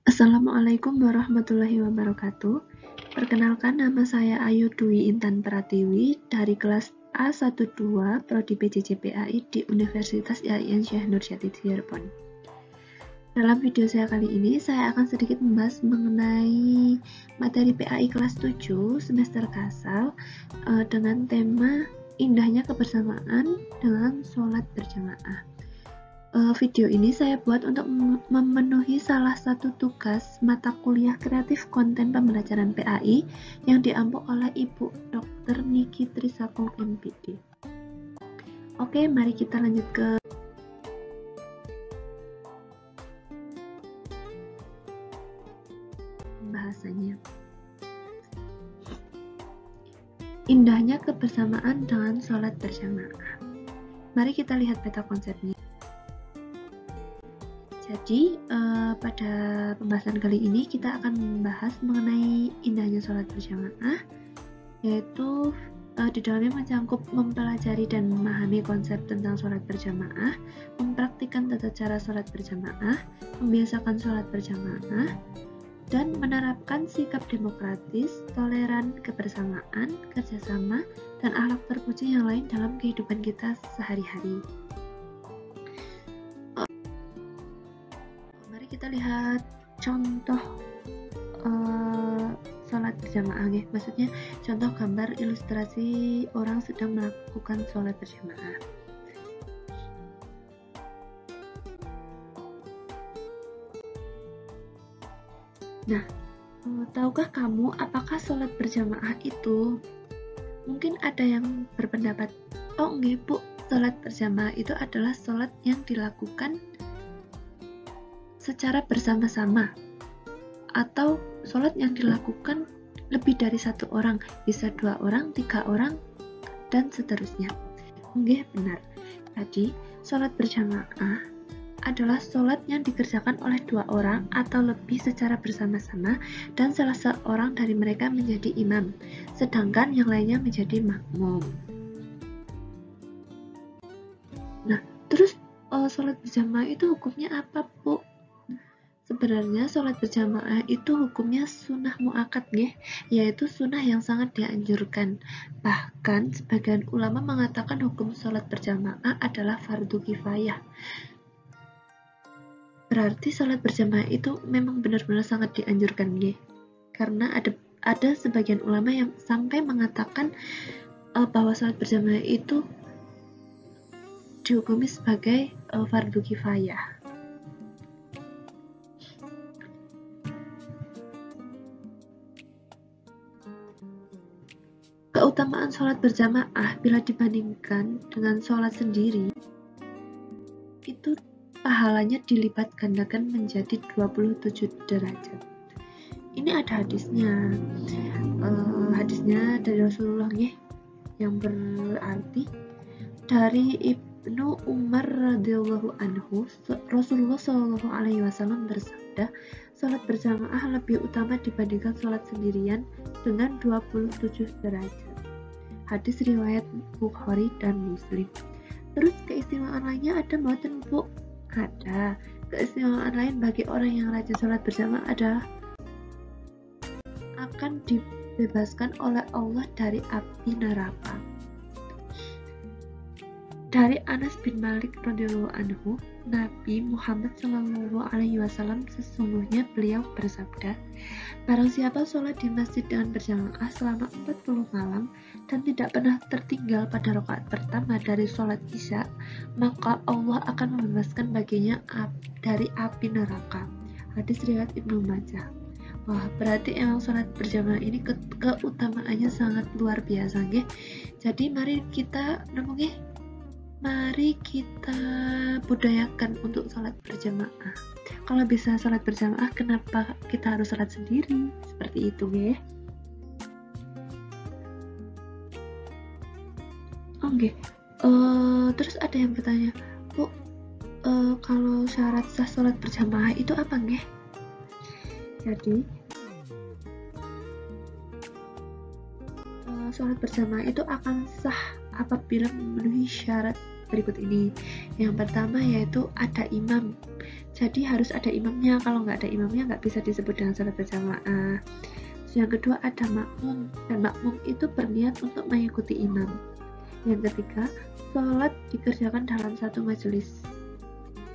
Assalamualaikum warahmatullahi wabarakatuh. Perkenalkan, nama saya Ayu Dwi Intan Pratiwi dari kelas A12 Prodi PJJ-PAI di Universitas IAIN Syekh Nurjati Cirebon. Dalam video saya kali ini, saya akan sedikit membahas mengenai materi PAI kelas 7 semester Kasal dengan tema indahnya kebersamaan dengan sholat berjamaah. Video ini saya buat untuk memenuhi salah satu tugas mata kuliah kreatif konten pembelajaran PAI yang diampu oleh Ibu Dr. Niki Trisakong MPD. Oke, mari kita lanjut ke pembahasannya. Indahnya kebersamaan dengan sholat berjamaah. Mari kita lihat peta konsepnya. Jadi, pada pembahasan kali ini kita akan membahas mengenai indahnya sholat berjamaah, yaitu di dalamnya mencangkup mempelajari dan memahami konsep tentang sholat berjamaah, mempraktikkan tata cara sholat berjamaah, membiasakan sholat berjamaah, dan menerapkan sikap demokratis, toleran, kebersamaan, kerjasama, dan akhlak terpuji yang lain dalam kehidupan kita sehari-hari. Kita lihat contoh sholat berjamaah ya. Maksudnya contoh gambar ilustrasi orang sedang melakukan sholat berjamaah. Nah, tahukah kamu apakah sholat berjamaah itu? Mungkin ada yang berpendapat, oh enggak bu, sholat berjamaah itu adalah sholat yang dilakukan secara bersama-sama, atau sholat yang dilakukan lebih dari satu orang, bisa 2 orang, 3 orang, dan seterusnya. Nggih, benar. Jadi, sholat berjamaah adalah sholat yang dikerjakan oleh 2 orang atau lebih secara bersama-sama, dan salah seorang dari mereka menjadi imam, sedangkan yang lainnya menjadi makmum. Nah, terus sholat berjamaah itu hukumnya apa, Bu? Sebenarnya sholat berjamaah itu hukumnya sunnah muakkad nggih, yaitu sunnah yang sangat dianjurkan. Bahkan sebagian ulama mengatakan hukum sholat berjamaah adalah fardu kifayah. Berarti sholat berjamaah itu memang benar-benar sangat dianjurkan nggih. Karena ada sebagian ulama yang sampai mengatakan bahwa sholat berjamaah itu dihukumi sebagai fardu kifayah. Keutamaan sholat berjamaah bila dibandingkan dengan sholat sendiri, itu pahalanya dilipat gandakan menjadi 27 derajat. Ini ada hadisnya, hadisnya dari Rasulullah ya, yang berarti dari Ibnu Umar radhiyallahu anhu, Rasulullah Shallallahu alaihi wasallam bersabda, sholat berjamaah lebih utama dibandingkan sholat sendirian dengan 27 derajat. Hadis riwayat Bukhari dan Muslim. Terus keistimewaan lainnya ada mboten Bu? Ada. Keistimewaan lain bagi orang yang rajin sholat berjamaah adalah akan dibebaskan oleh Allah dari api neraka. Dari Anas bin Malik radhiyallahu anhu, Nabi Muhammad Shallallahu alaihi wasallam sesungguhnya beliau bersabda, barang siapa sholat di masjid dengan berjamaah selama 40 malam dan tidak pernah tertinggal pada rakaat pertama dari sholat isya, maka Allah akan membebaskan baginya dari api neraka. Hadis riwayat Ibnu Majah. Wah, berarti emang sholat berjamaah ini keutamaannya sangat luar biasa nggih. Jadi mari kita mari kita budayakan untuk sholat berjamaah. Kalau bisa sholat berjamaah, kenapa kita harus sholat sendiri? Seperti itu ya. Oke. Terus ada yang bertanya, Bu, kalau syarat sah sholat berjamaah itu apa nggih? Jadi sholat berjamaah itu akan sah apabila memenuhi syarat berikut ini. Yang pertama yaitu ada imam. Jadi harus ada imamnya. Kalau nggak ada imamnya nggak bisa disebut dengan sholat berjamaah. Yang kedua ada makmum, dan makmum itu berniat untuk mengikuti imam. Yang ketiga, sholat dikerjakan dalam satu majelis.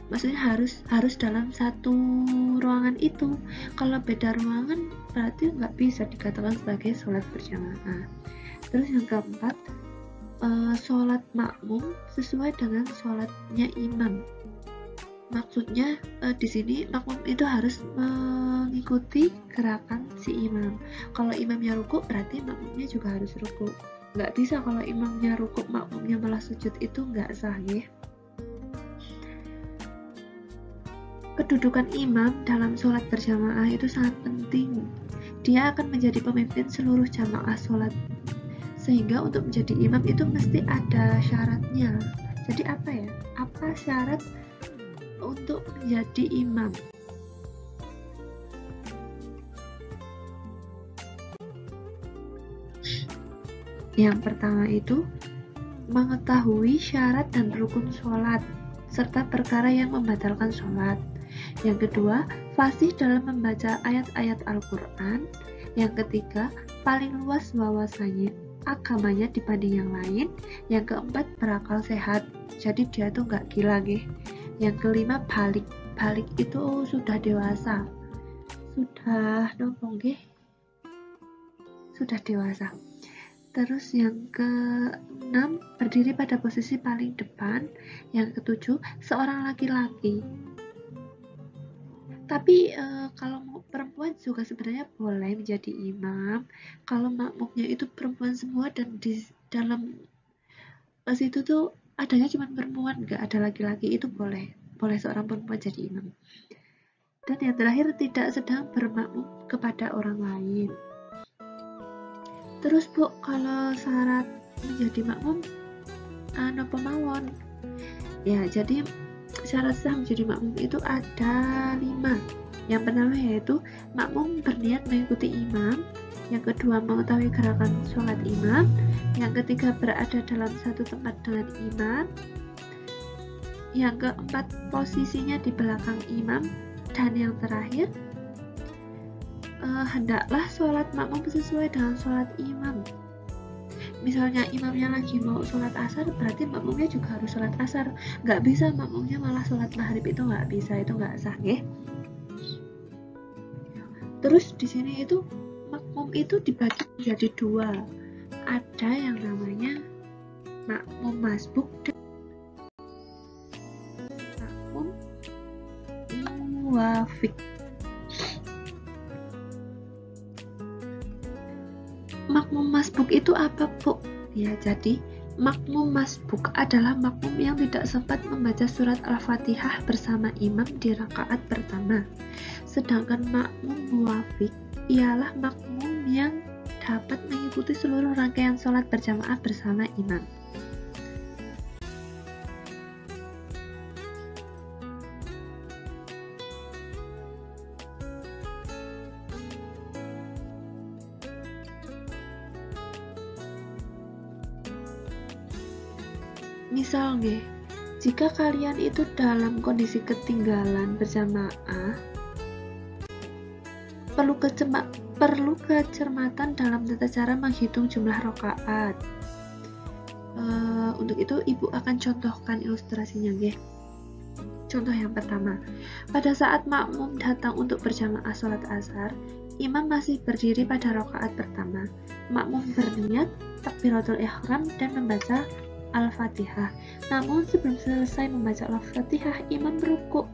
Maksudnya harus dalam satu ruangan itu. Kalau beda ruangan berarti nggak bisa dikatakan sebagai sholat berjamaah. Terus yang keempat, sholat makmum sesuai dengan sholatnya imam. Maksudnya di sini makmum itu harus mengikuti gerakan si imam. Kalau imamnya ruku berarti makmumnya juga harus ruku. Nggak bisa kalau imamnya ruku makmumnya malah sujud, itu nggak sah ya. Kedudukan imam dalam sholat berjamaah itu sangat penting. Dia akan menjadi pemimpin seluruh jamaah sholat. Sehingga untuk menjadi imam itu mesti ada syaratnya. Jadi apa ya? Apa syarat untuk menjadi imam? Yang pertama itu mengetahui syarat dan rukun sholat serta perkara yang membatalkan sholat. Yang kedua, fasih dalam membaca ayat-ayat Al-Quran. Yang ketiga, paling luas wawasannya agamanya dibanding yang lain. Yang keempat, berakal sehat, jadi dia tuh nggak gila gitu. Yang kelima, balik itu sudah dewasa, sudah nopo nggih, sudah dewasa. Terus yang keenam, berdiri pada posisi paling depan. Yang ketujuh, seorang laki-laki. Tapi kalau mau perempuan juga sebenarnya boleh menjadi imam. Kalau makmumnya itu perempuan semua dan di dalam pas itu tuh adanya cuma perempuan, nggak ada laki-laki, itu boleh seorang perempuan jadi imam. Dan yang terakhir, tidak sedang bermakmum kepada orang lain. Terus Bu, kalau syarat menjadi makmum napa mawon? Ya, jadi syarat sah menjadi makmum itu ada 5. Yang pertama yaitu makmum berniat mengikuti imam. Yang kedua, mengetahui gerakan sholat imam. Yang ketiga, berada dalam satu tempat dengan imam. Yang keempat, posisinya di belakang imam. Dan yang terakhir, hendaklah sholat makmum sesuai dengan sholat imam. Misalnya imamnya lagi mau sholat asar, berarti makmumnya juga harus sholat asar. Nggak bisa makmumnya malah sholat maghrib, itu nggak bisa, itu nggak sah ya. Terus di sini itu makmum itu dibagi menjadi 2. Ada yang namanya makmum masbuk dan makmum muwafiq. Makmum masbuk itu apa, Bu? Ya, jadi makmum masbuk adalah makmum yang tidak sempat membaca surat Al-Fatihah bersama imam di rakaat pertama. Sedangkan makmum muwafiq ialah makmum yang dapat mengikuti seluruh rangkaian sholat berjamaah bersama imam. Misal nggih, jika kalian itu dalam kondisi ketinggalan berjamaah, perlu kecermatan dalam tata cara menghitung jumlah rakaat. Untuk itu ibu akan contohkan ilustrasinya nggih. Contoh yang pertama, pada saat makmum datang untuk berjamaah sholat asar, imam masih berdiri pada rakaat pertama. Makmum berniat takbiratul ihram dan membaca Al-Fatihah. Namun sebelum selesai membaca Al-Fatihah, imam berukuk.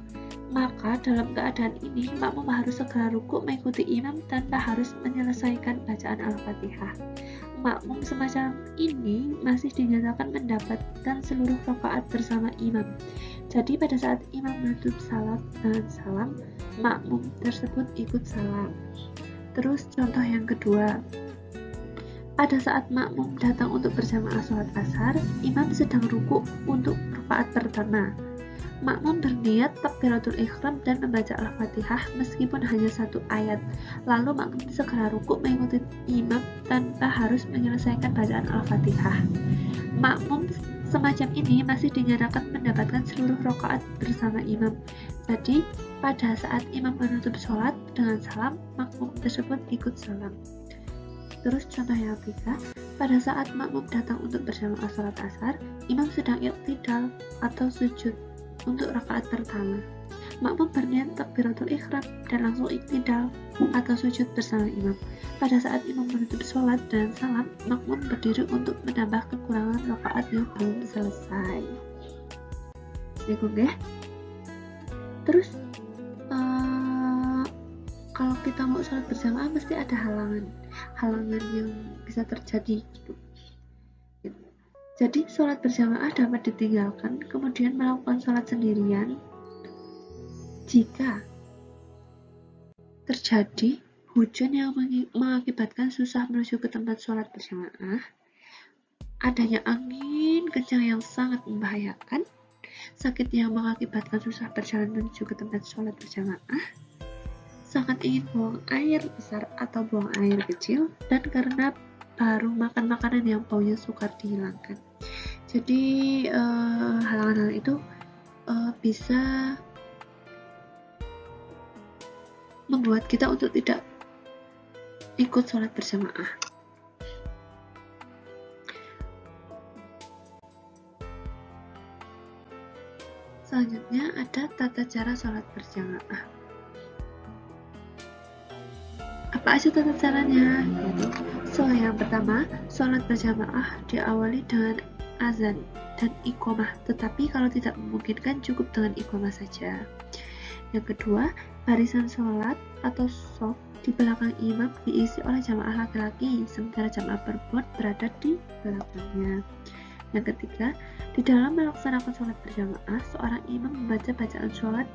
Maka dalam keadaan ini, makmum harus segera rukuk mengikuti imam tanpa harus menyelesaikan bacaan Al-Fatihah. Makmum semacam ini masih dinyatakan mendapatkan seluruh rakaat bersama imam. Jadi pada saat imam menutup salat dengan salam, makmum tersebut ikut salam. Terus contoh yang kedua, pada saat makmum datang untuk berjamaah sholat asar, imam sedang rukuk untuk rakaat pertama. Makmum berniat takbiratul ihram dan membaca Al-Fatihah meskipun hanya 1 ayat. Lalu makmum segera rukuk mengikuti imam tanpa harus menyelesaikan bacaan Al-Fatihah. Makmum semacam ini masih dinyatakan mendapatkan seluruh rakaat bersama imam. Jadi, pada saat imam menutup sholat dengan salam, makmum tersebut ikut salam. Terus contoh yang ketiga, pada saat makmum datang untuk berjamaah sholat asar, imam sedang iktidal atau sujud untuk rakaat pertama. Makmum berniat takbiratul ihram dan langsung iktidal atau sujud bersama imam. Pada saat imam menutup sholat dan salam, makmum berdiri untuk menambah kekurangan rakaat yang belum selesai. Ya. Terus kalau kita mau sholat berjamaah mesti ada halangan yang bisa terjadi gitu. Jadi sholat berjamaah dapat ditinggalkan kemudian melakukan sholat sendirian jika terjadi hujan yang mengakibatkan susah menuju ke tempat sholat berjamaah, adanya angin kencang yang sangat membahayakan, sakit yang mengakibatkan susah berjalan menuju ke tempat sholat berjamaah, sangat ingin buang air besar atau buang air kecil, dan karena baru makan makanan yang baunya sukar dihilangkan. Jadi hal-hal itu bisa membuat kita untuk tidak ikut sholat berjamaah. Selanjutnya ada tata cara sholat berjamaah. Apa aja tata caranya? Yang pertama, sholat berjamaah diawali dengan azan dan iqamah, tetapi kalau tidak memungkinkan cukup dengan iqamah saja. Yang kedua, barisan sholat atau shaf di belakang imam diisi oleh jamaah laki-laki, sementara jamaah perempuan berada di belakangnya. Yang ketiga, di dalam melaksanakan sholat berjamaah, seorang imam membaca bacaan sholat,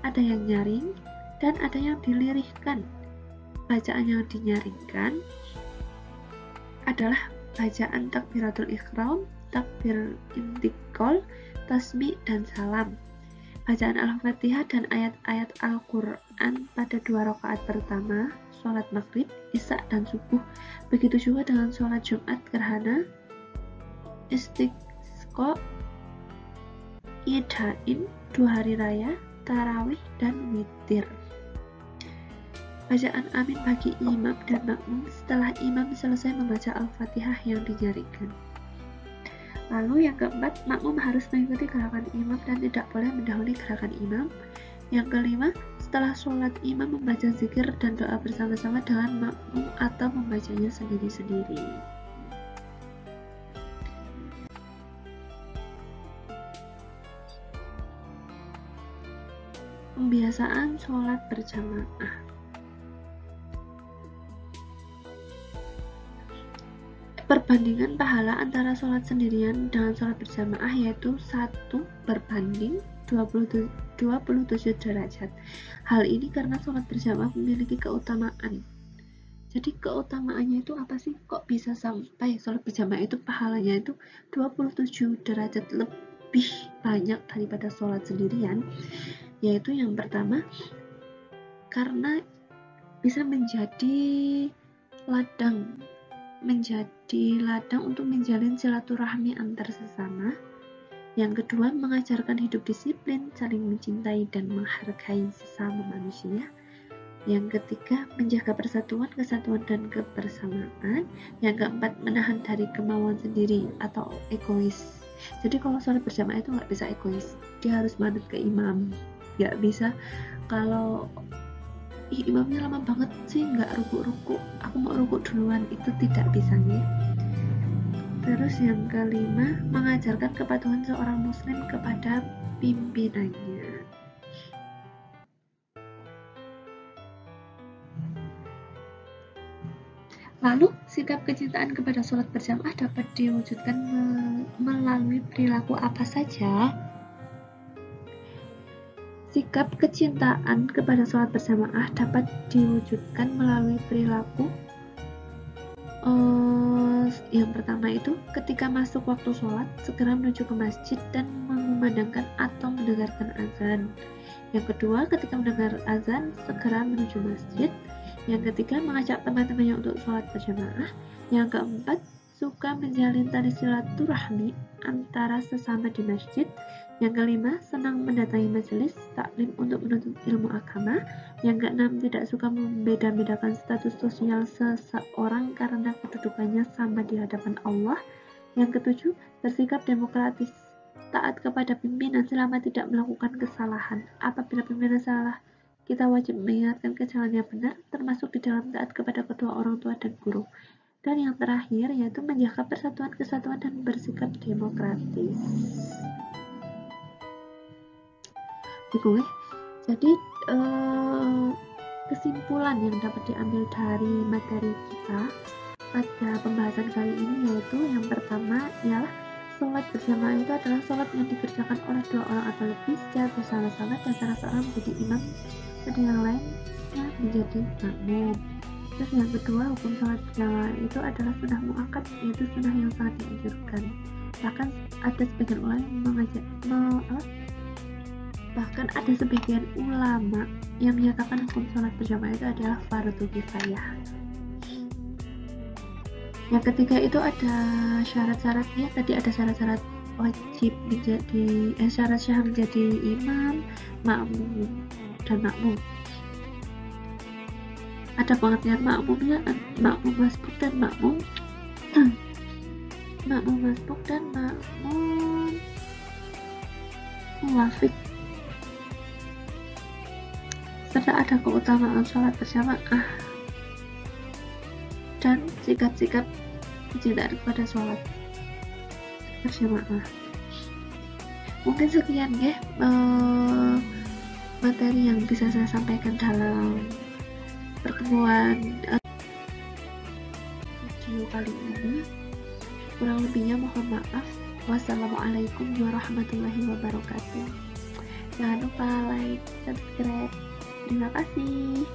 ada yang nyaring dan ada yang dilirihkan. Bacaan yang dinyaringkan adalah bacaan takbiratul ihram, takbir intikal, tasbih, dan salam. Bacaan Al-Fatihah dan ayat-ayat Al-Quran pada 2 rakaat pertama, sholat maghrib, isya, dan subuh. Begitu juga dengan sholat Jumat, gerhana, istisqa, idain, 2 hari raya, tarawih, dan witir. Bacaan amin bagi imam dan makmum setelah imam selesai membaca Al-Fatihah yang dinyaringkan. Lalu yang keempat, makmum harus mengikuti gerakan imam dan tidak boleh mendahului gerakan imam. Yang kelima, setelah sholat imam membaca zikir dan doa bersama-sama dengan makmum atau membacanya sendiri-sendiri. Pembiasaan sholat berjamaah. Perbandingan pahala antara sholat sendirian dengan sholat berjamaah yaitu 1 berbanding 27 derajat. Hal ini karena sholat berjamaah memiliki keutamaan. Jadi keutamaannya itu apa sih? Kok bisa sampai sholat berjamaah itu pahalanya itu 27 derajat lebih banyak daripada sholat sendirian? Yaitu yang pertama, karena bisa menjadi ladang untuk menjalin silaturahmi antar sesama. Yang kedua, mengajarkan hidup disiplin, saling mencintai dan menghargai sesama manusia. Yang ketiga, menjaga persatuan, kesatuan, dan kebersamaan. Yang keempat, menahan dari kemauan sendiri atau egois. Jadi kalau sholat berjamaah itu nggak bisa egois, dia harus manut ke imam. Nggak bisa kalau imamnya lama banget sih, nggak rukuk, aku mau rukuk duluan, itu tidak bisa nih. Terus yang kelima, mengajarkan kepatuhan seorang muslim kepada pimpinannya. Lalu sikap kecintaan kepada sholat berjamaah dapat diwujudkan melalui perilaku apa saja? Sikap kecintaan kepada sholat berjamaah dapat diwujudkan melalui perilaku. Yang pertama itu, ketika masuk waktu sholat, segera menuju ke masjid dan memandangkan atau mendengarkan azan. Yang kedua, ketika mendengar azan, segera menuju masjid. Yang ketiga, mengajak teman-temannya untuk sholat berjamaah. Yang keempat, suka menjalin tali silaturahmi antara sesama di masjid. Yang kelima, senang mendatangi majelis taklim untuk menuntut ilmu agama. Yang keenam, tidak suka membeda-bedakan status sosial seseorang karena kedudukannya sama di hadapan Allah. Yang ketujuh, bersikap demokratis, taat kepada pimpinan selama tidak melakukan kesalahan. Apabila pimpinan salah, kita wajib mengingatkan ke jalan yang benar, termasuk di dalam taat kepada kedua orang tua dan guru. Dan yang terakhir, yaitu menjaga persatuan, kesatuan, dan bersikap demokratis. Jadi kesimpulan yang dapat diambil dari materi kita pada pembahasan kali ini yaitu yang pertama ialah sholat berjamaah itu adalah sholat yang dikerjakan oleh dua orang atau lebih secara bersama-sama dan salah seorang menjadi imam dan yang lainnya menjadi makmum. Terus yang kedua, hukum sholat berjamaah itu adalah sunnah muakkad, yaitu sunnah yang sangat dianjurkan. Bahkan ada sebagian ulama yang menyatakan hukum sholat berjamaah itu adalah fardu kifayah. Yang ketiga itu ada syarat-syaratnya. Tadi ada syarat-syarat wajib menjadi syarat syah menjadi imam, makmum, dan makmum. Ada pengertian makmumnya, makmum masbuk dan makmum masbuk dan makmum muwafiq. Serta ada keutamaan sholat berjamaah dan sikap-sikap kecintaan kepada sholat berjamaah. Mungkin sekian ya materi yang bisa saya sampaikan dalam pertemuan video kali ini. Kurang lebihnya mohon maaf. Wassalamualaikum warahmatullahi wabarakatuh. Jangan lupa like, subscribe. Terima kasih.